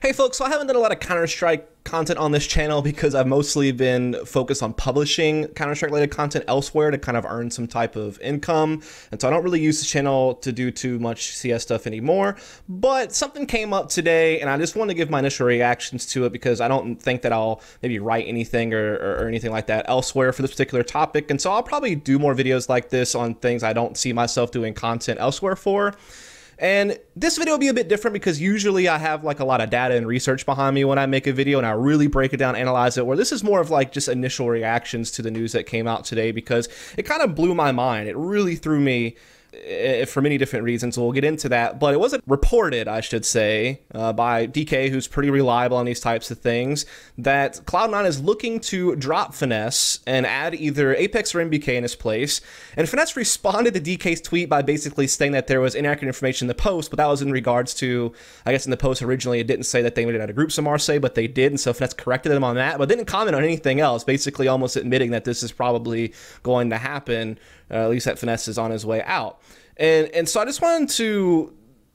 Hey folks, so I haven't done a lot of Counter-Strike content on this channel because I've mostly been focused on publishing Counter-Strike related content elsewhere to kind of earn some type of income. And so I don't really use the channel to do too much CS stuff anymore. But something came up today and I just want to give my initial reactions to it because I don't think that I'll maybe write anything or anything like that elsewhere for this particular topic. And so I'll probably do more videos like this on things I don't see myself doing content elsewhere for. And this video will be a bit different because usually I have like a lot of data and research behind me when I make a video and I really break it down, analyze it, where this is more of like just initial reactions to the news that came out today because it kind of blew my mind. It really threw me for many different reasons. We'll get into that, but it wasn't reported, I should say, by DK, who's pretty reliable on these types of things, that Cloud9 is looking to drop FNS and add either Apex or MBK in his place. And FNS responded to DK's tweet by basically saying that there was inaccurate information in the post, but that was in regards to, I guess in the post originally it didn't say that they made it out of groups of Marseille, but they did, and so FNS corrected them on that, but didn't comment on anything else, basically almost admitting that this is probably going to happen, at least that FNS is on his way out. And so I just wanted to,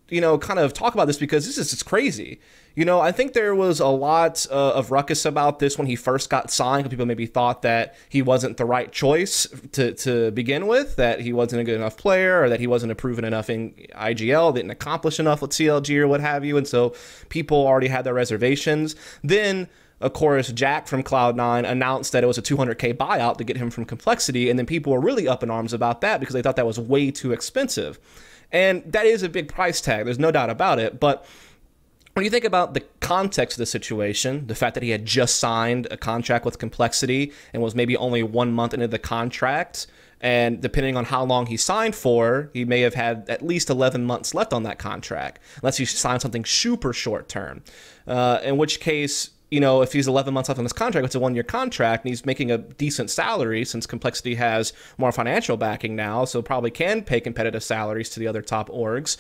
kind of talk about this because this is just crazy. I think there was a lot of ruckus about this when he first got signed. People maybe thought that he wasn't the right choice to begin with, that he wasn't a good enough player, or that he wasn't proven enough in IGL, didn't accomplish enough with CLG or what have you. And so people already had their reservations. Then, of course, Jack from Cloud9 announced that it was a 200K buyout to get him from Complexity, and then people were really up in arms about that because they thought that was way too expensive. And that is a big price tag, there's no doubt about it, but when you think about the context of the situation, the fact that he had just signed a contract with Complexity and was maybe only 1 month into the contract, and depending on how long he signed for, he may have had at least 11 months left on that contract, unless he signed something super short term, in which case, if he's 11 months left on this contract, it's a 1-year contract, and he's making a decent salary since Complexity has more financial backing now, so probably can pay competitive salaries to the other top orgs.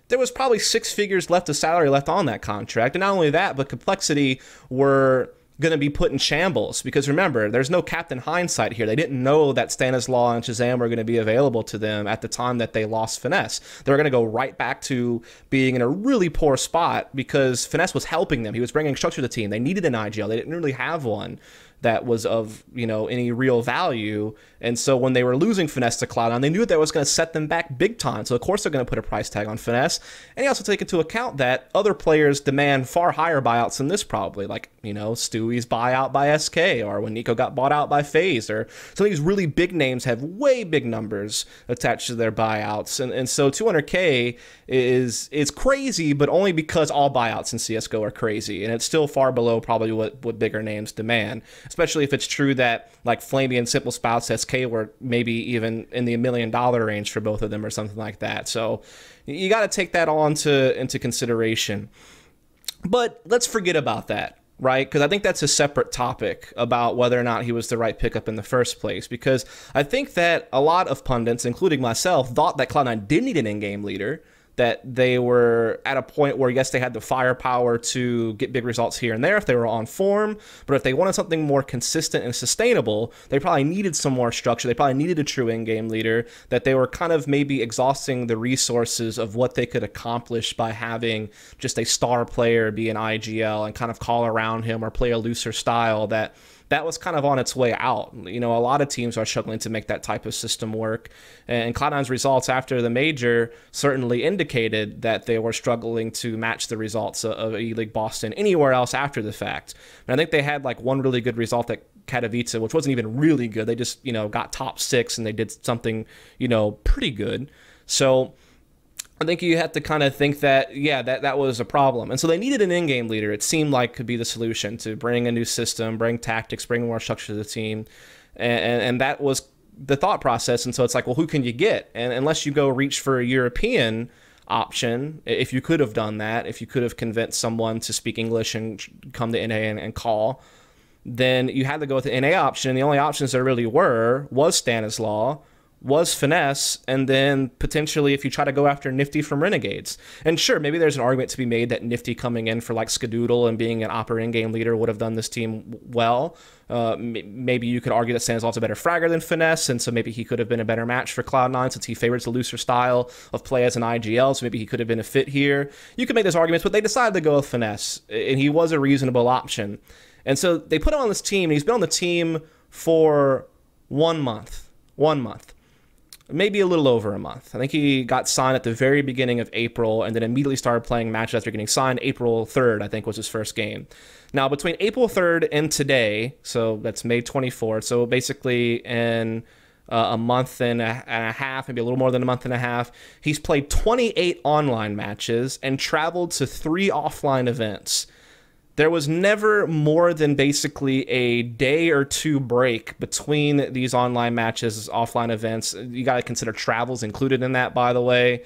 There was probably 6 figures left of salary left on that contract, and not only that, but Complexity were going to be put in shambles because remember, there's no Captain Hindsight here. They didn't know that Stanislaw and Shazam were going to be available to them at the time that they lost Finesse. They were going to go right back to being in a really poor spot because Finesse was helping them. He was bringing structure to the team. They needed an IGL. They didn't really have one that was of, any real value. And so when they were losing Finesse to Cloud9, they knew that was going to set them back big time. So of course they're going to put a price tag on Finesse. And you also take into account that other players demand far higher buyouts than this probably, like, Stewie's buyout by SK, or when Nico got bought out by FaZe, or some of these really big names have way big numbers attached to their buyouts. And so 200K is crazy, but only because all buyouts in CSGO are crazy. And it's still far below probably what bigger names demand. Especially if it's true that like Flamey and Simple Spouts SK were maybe even in the $1 million range for both of them or something like that. So you got to take that all into consideration. But let's forget about that, right? Because I think that's a separate topic about whether or not he was the right pickup in the first place. Because I think that a lot of pundits, including myself, thought that Cloud9 did need an in-game leader, that they were at a point where, yes, they had the firepower to get big results here and there if they were on form, but if they wanted something more consistent and sustainable, they probably needed some more structure. They probably needed a true in-game leader, that they were kind of maybe exhausting the resources of what they could accomplish by having just a star player be an IGL and kind of call around him or play a looser style that was kind of on its way out. A lot of teams are struggling to make that type of system work. And Cloud9's results after the major certainly indicated that they were struggling to match the results of E-League Boston anywhere else after the fact. And I think they had like one really good result at Katowice, which wasn't even really good. They just, got top 6 and they did something, pretty good. So I think you have to kind of think that, yeah, that was a problem. And so they needed an in-game leader. It seemed like could be the solution to bring a new system, bring tactics, bring more structure to the team. And that was the thought process. And so it's like, well, who can you get? And unless you go reach for a European option, if you could have done that, if you could have convinced someone to speak English and come to NA and call, then you had to go with the NA option. And the only options there really was Stanislaw, was Finesse, and then potentially if you try to go after Nifty from Renegades. And sure, maybe there's an argument to be made that Nifty coming in for like Skadoodle and being an Opera in-game leader would have done this team well. Maybe you could argue that Stanislaev's a better fragger than Finesse, and so maybe he could have been a better match for Cloud9 since he favors the looser style of play as an IGL, so maybe he could have been a fit here. You could make those arguments, but they decided to go with Finesse, and he was a reasonable option. And so they put him on this team, and he's been on the team for 1 month. 1 month. Maybe a little over a month. I think he got signed at the very beginning of April and then immediately started playing matches after getting signed. April 3rd, I think, was his first game. Now, between April 3rd and today, so that's May 24th, so basically in a month and a half, maybe a little more than a month and a half, he's played 28 online matches and traveled to 3 offline events. There was never more than basically a day or 2 break between these online matches, offline events. You got to consider travels included in that, by the way.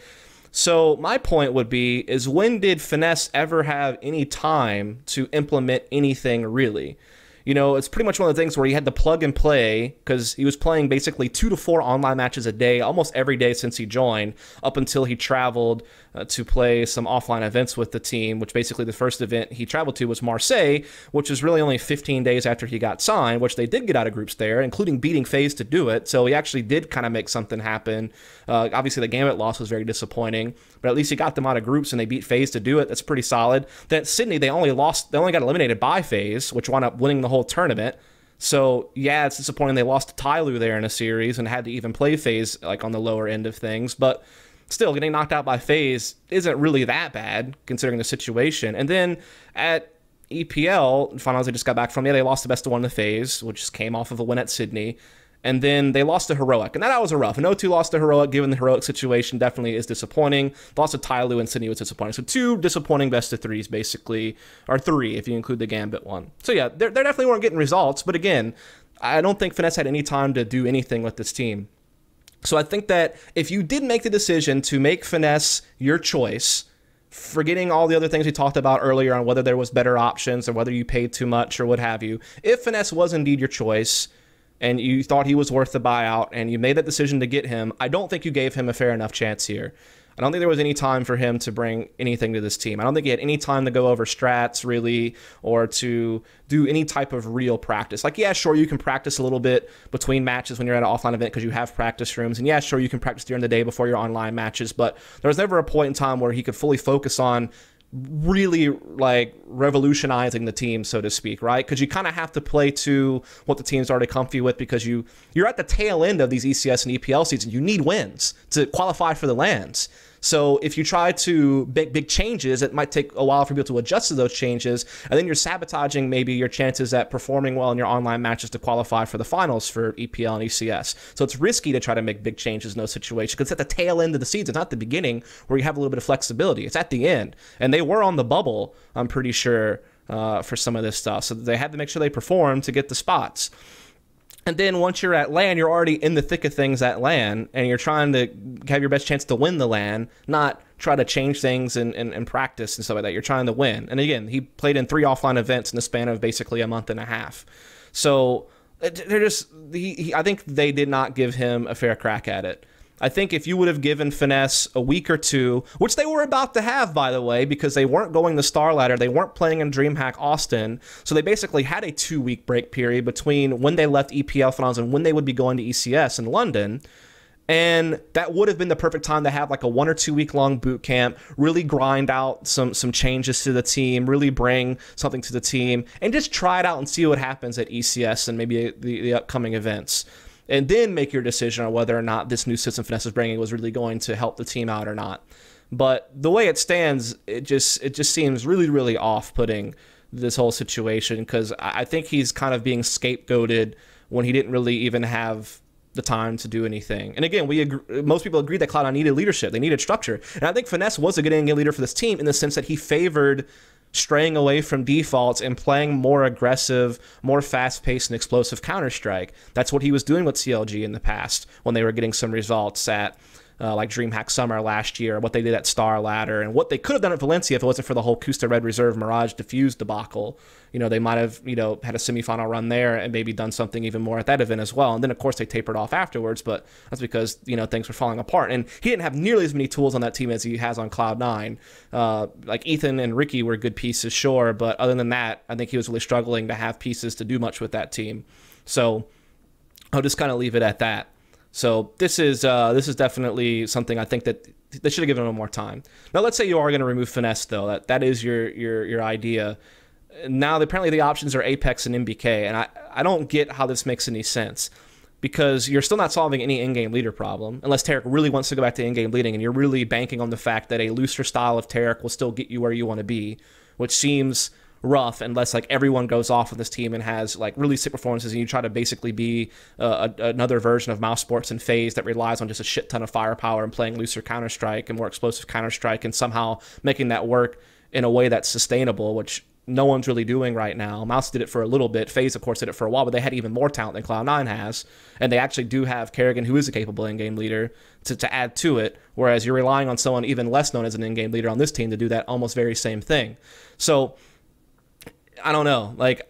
So my point would be, is when did Finesse ever have any time to implement anything really? You know, it's pretty much one of the things where he had to plug and play because he was playing basically 2 to 4 online matches a day, almost every day since he joined, up until he traveled to play some offline events with the team, which basically the first event he traveled to was Marseille, which was really only 15 days after he got signed, which they did get out of groups there, including beating FaZe to do it. So he actually did kind of make something happen. Obviously, the Gambit loss was very disappointing, but at least he got them out of groups and they beat FaZe to do it. That's pretty solid. Then at Sydney, they only got eliminated by FaZe, which wound up winning the whole tournament. So yeah, it's disappointing they lost to Tyloo there in a series and had to even play FaZe like on the lower end of things, but still, getting knocked out by FaZe isn't really that bad considering the situation. And then at EPL finals they just got back from, they lost the best of 1 to FaZe, which came off of a win at Sydney. And then they lost to Heroic, and that was a rough. An 0-2 loss to Heroic, given the Heroic situation, definitely is disappointing. The loss to Tyloo and Sydney was disappointing. So 2 disappointing best of 3s, basically, or 3 if you include the Gambit one. So yeah, they definitely weren't getting results, but again, I don't think Finesse had any time to do anything with this team. So I think that if you did make the decision to make Finesse your choice, forgetting all the other things we talked about earlier on whether there was better options or whether you paid too much or what have you, if Finesse was indeed your choice and you thought he was worth the buyout and you made that decision to get him, I don't think you gave him a fair enough chance here. I don't think there was any time for him to bring anything to this team. I don't think he had any time to go over strats, really, or to do any type of real practice. Like, yeah, sure, you can practice a little bit between matches when you're at an offline event because you have practice rooms. And yeah, sure, you can practice during the day before your online matches. But there was never a point in time where he could fully focus on really like revolutionizing the team, so to speak, right? Because you kind of have to play to what the team's already comfy with because you're at the tail end of these ECS and EPL seasons. You need wins to qualify for the LANs. So if you try to make big changes, it might take a while for people to adjust to those changes, and then you're sabotaging maybe your chances at performing well in your online matches to qualify for the finals for EPL and ECS. So it's risky to try to make big changes in those situations because it's at the tail end of the season, not the beginning where you have a little bit of flexibility. It's at the end, and they were on the bubble, I'm pretty sure, for some of this stuff. So they had to make sure they performed to get the spots. And then once you're at LAN, you're already in the thick of things at LAN, and you're trying to have your best chance to win the LAN, not try to change things and practice and stuff like that. You're trying to win. And again, he played in 3 offline events in the span of basically a month and a half. So they're just, I think they did not give him a fair crack at it. I think if you would have given Finesse a week or 2, which they were about to have, by the way, because they weren't going the Star Ladder, they weren't playing in DreamHack Austin, so they basically had a 2-week break period between when they left EPL finals and when they would be going to ECS in London. And that would have been the perfect time to have like a 1 or 2 week long boot camp, really grind out some changes to the team, really bring something to the team, and just try it out and see what happens at ECS and maybe the upcoming events. And then make your decision on whether or not this new system Finesse is bringing was really going to help the team out or not. But the way it stands, it just seems really, really off-putting, this whole situation, because I think he's kind of being scapegoated when he didn't really even have the time to do anything. And again, most people agree that Cloud9 needed leadership. They needed structure. And I think Finesse was a good in-game leader for this team in the sense that he favored straying away from defaults and playing more aggressive, more fast-paced and explosive Counter-Strike. That's what he was doing with CLG in the past when they were getting some results at like DreamHack Summer last year, what they did at Star Ladder, and what they could have done at Valencia if it wasn't for the whole Kusta Red Reserve Mirage Diffuse debacle. They might have, had a semifinal run there and maybe done something even more at that event as well. And then, of course, they tapered off afterwards, but that's because, things were falling apart. And he didn't have nearly as many tools on that team as he has on Cloud9. Like Ethan and Ricky were good pieces, sure, but other than that, I think he was really struggling to have pieces to do much with that team. So I'll just kind of leave it at that. So this is definitely something I think that they should have given him more time. Now, let's say you are going to remove FNS, though. That is your idea. Now, apparently the options are Apex and MBK, and I don't get how this makes any sense, because you're still not solving any in-game leader problem, unless Tarek really wants to go back to in-game leading, and you're really banking on the fact that a looser style of Tarek will still get you where you want to be, which seems rough unless like everyone goes off on this team and has like really sick performances, and you try to basically be another version of Mouse Sports and FaZe that relies on just a shit ton of firepower and playing looser Counter-Strike and more explosive Counter-Strike and somehow making that work in a way that's sustainable, which no one's really doing right now. Mouse did it for a little bit. FaZe, of course, did it for a while, but they had even more talent than Cloud9 has. And they actually do have Kerrigan, who is a capable in-game leader, to add to it, whereas you're relying on someone even less known as an in-game leader on this team to do that almost very same thing. So, I don't know. Like,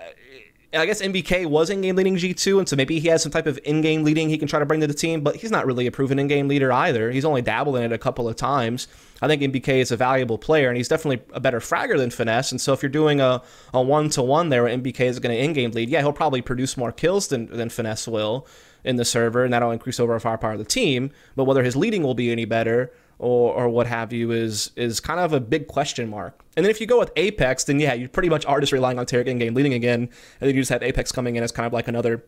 I guess MBK was in-game leading G2, and so maybe he has some type of in-game leading he can try to bring to the team, but he's not really a proven in-game leader either. He's only dabbled in it a couple of times. I think MBK is a valuable player, and he's definitely a better fragger than FNS, and so if you're doing a one-to-one there where MBK is going to in-game lead, yeah, he'll probably produce more kills than FNS will in the server, and that'll increase overall firepower of the team, but whether his leading will be any better or what have you is kind of a big question mark. And then if you go with Apex, then yeah, you pretty much are just relying on Tarek in-game leading again, and then you just have Apex coming in as kind of like another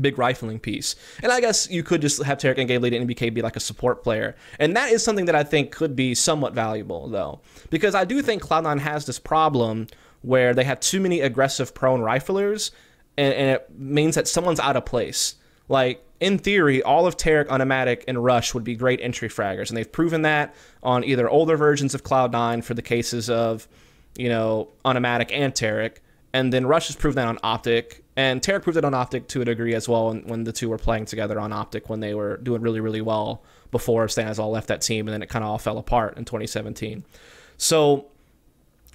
big rifling piece. And I guess you could just have Tarek in-game leading and MBK be like a support player. And that is something that I think could be somewhat valuable, though, because I do think Cloud9 has this problem where they have too many aggressive prone riflers, and it means that someone's out of place. Like, in theory, all of Tarek, Automatic, and Rush would be great entry fraggers, and they've proven that on either older versions of Cloud9 for the cases of, Automatic and Tarek, and then Rush has proven that on Optic, and Tarek proved it on Optic to a degree as well when the two were playing together on Optic when they were doing really, really well before Stanazol left that team, and then it kind of all fell apart in 2017. So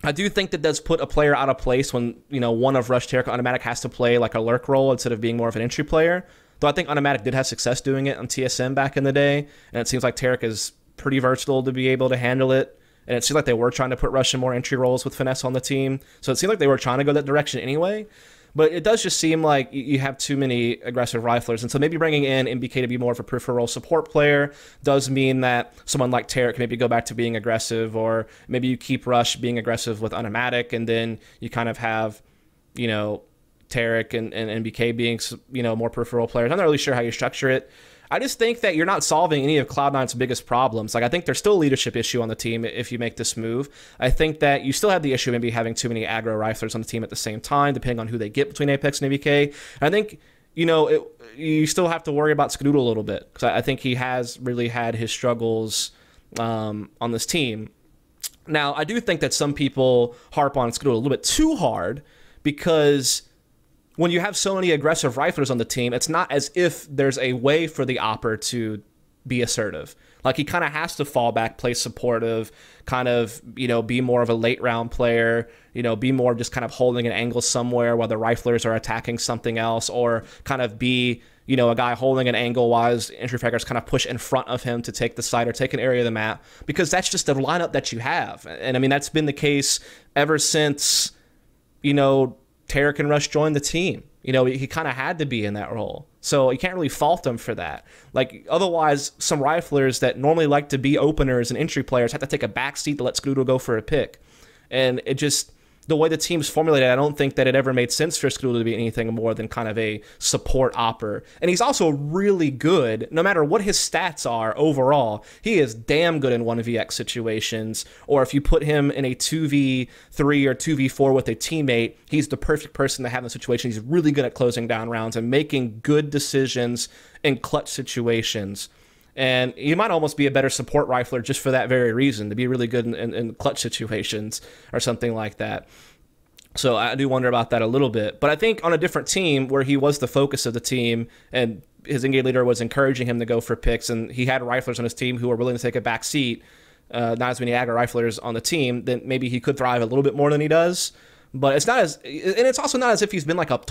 I do think that does put a player out of place when, one of Rush, Tarek, Automatic has to play like a lurk role instead of being more of an entry player. Though I think Automatic did have success doing it on TSM back in the day, and it seems like Tarek is pretty versatile to be able to handle it. And it seemed like they were trying to put Rush in more entry roles with FNS on the team, so it seemed like they were trying to go that direction anyway. But it does just seem like you have too many aggressive riflers, and so maybe bringing in MBK to be more of a peripheral support player does mean that someone like Tarek can maybe go back to being aggressive, or maybe you keep Rush being aggressive with Automatic, and then you kind of have, Tarek and MBK being, more peripheral players. I'm not really sure how you structure it. I just think that you're not solving any of Cloud9's biggest problems. Like, I think there's still a leadership issue on the team if you make this move. I think that you still have the issue of maybe having too many aggro riflers on the team at the same time, depending on who they get between Apex and MBK. I think, you still have to worry about Skadoodle a little bit, because I think he has really had his struggles on this team. Now, I do think that some people harp on Skadoodle a little bit too hard, because when you have so many aggressive riflers on the team, it's not as if there's a way for the Opper to be assertive. Like, he kind of has to fall back, play supportive, kind of, be more of a late round player, be more just kind of holding an angle somewhere while the riflers are attacking something else, or kind of be, a guy holding an angle while his entry fraggers kind of push in front of him to take the side or take an area of the map, because that's just the lineup that you have. And I mean, that's been the case ever since, Tarek and Rush joined the team. He kind of had to be in that role. So you can't really fault him for that. Like, otherwise, some riflers that normally like to be openers and entry players have to take a backseat to let Skadoodle go for a pick. And it just, the way the team's formulated, I don't think that it ever made sense for Skadoodle to be anything more than kind of a support opper. And he's also really good, no matter what his stats are overall. He is damn good in 1vx situations, or if you put him in a 2v3 or 2v4 with a teammate, he's the perfect person to have in the situation. He's really good at closing down rounds and making good decisions in clutch situations. And he might almost be a better support rifler just for that very reason, to be really good in clutch situations or something like that. So I do wonder about that a little bit. But I think on a different team where he was the focus of the team and his in-game leader was encouraging him to go for picks, and he had riflers on his team who were willing to take a back seat, not as many aggro riflers on the team, then maybe he could thrive a little bit more than he does. But it's not as, and it's also not as if he's been like a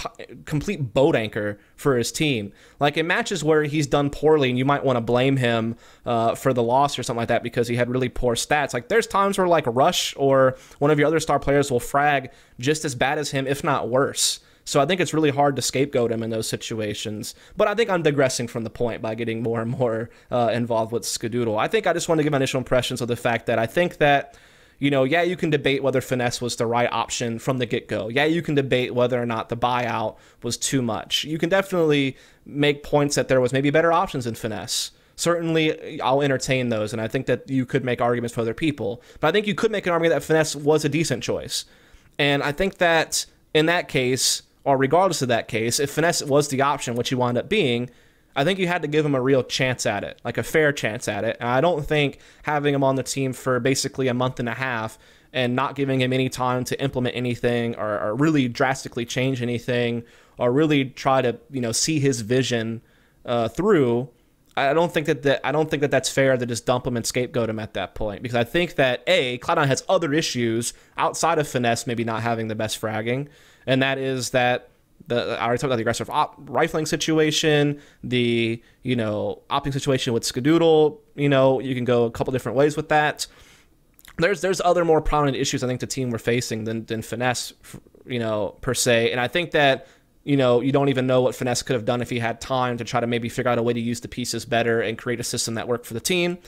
complete boat anchor for his team. Like in matches where he's done poorly, and you might want to blame him for the loss or something like that because he had really poor stats. Like there's times where like Rush or one of your other star players will frag just as bad as him, if not worse. So I think it's really hard to scapegoat him in those situations. But I think I'm digressing from the point by getting more and more involved with Skadoodle. I think I just want to give my initial impressions of the fact that I think that, you know, yeah, you can debate whether finesse was the right option from the get-go. Yeah, you can debate whether or not the buyout was too much. You can definitely make points that there was maybe better options in finesse. Certainly, I'll entertain those, and I think that you could make arguments for other people. But I think you could make an argument that finesse was a decent choice. And I think that in that case, or regardless of that case, if finesse was the option, which he wound up being, I think you had to give him a real chance at it, like a fair chance at it. And I don't think having him on the team for basically a month and a half and not giving him any time to implement anything or really drastically change anything or really try to, you know, see his vision through, I don't think that that's fair to just dump him and scapegoat him at that point, because I think that Cloud9 has other issues outside of finesse maybe not having the best fragging, and that is that I already talked about the aggressive rifling situation, the, you know, opting situation with Skadoodle. You know, you can go a couple different ways with that. There's other more prominent issues I think the team were facing than finesse, you know, per se. And I think that, you know, you don't even know what finesse could have done if he had time to try to maybe figure out a way to use the pieces better and create a system that worked for the team.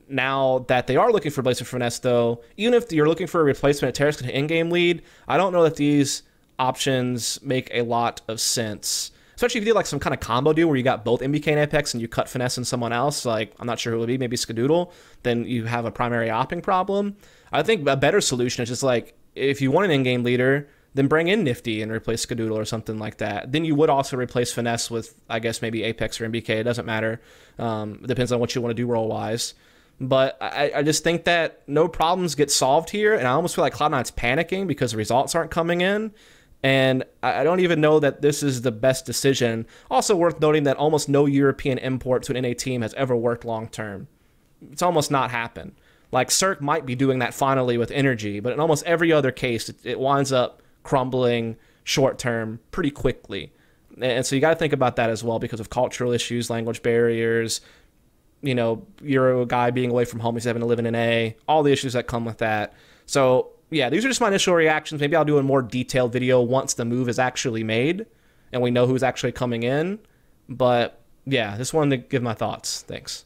Now that they are looking for a replacement for finesse, though, even if you're looking for a replacement at Terrace in-game lead, I don't know that these options make a lot of sense, especially if you do like some kind of combo deal where you got both MBK and Apex and you cut finesse and someone else. Like, I'm not sure who it would be, maybe Skadoodle. Then you have a primary opping problem. I think a better solution is just like, if you want an in-game leader, then bring in Nifty and replace Skadoodle or something like that. Then you would also replace finesse with, I guess, maybe Apex or MBK. It doesn't matter. It depends on what you want to do role-wise. But I just think that no problems get solved here, and I almost feel like Cloud9's panicking because the results aren't coming in. And I don't even know that this is the best decision. Also worth noting that almost no European import to an NA team has ever worked long-term. It's almost not happened. Like, Cirque might be doing that finally with Energy, but in almost every other case, it winds up crumbling short-term pretty quickly. And so you got to think about that as well because of cultural issues, language barriers, you know, you're a guy being away from home, he's having to live in an A, all the issues that come with that. So yeah, these are just my initial reactions. Maybe I'll do a more detailed video once the move is actually made and we know who's actually coming in. But yeah, just wanted to give my thoughts. Thanks.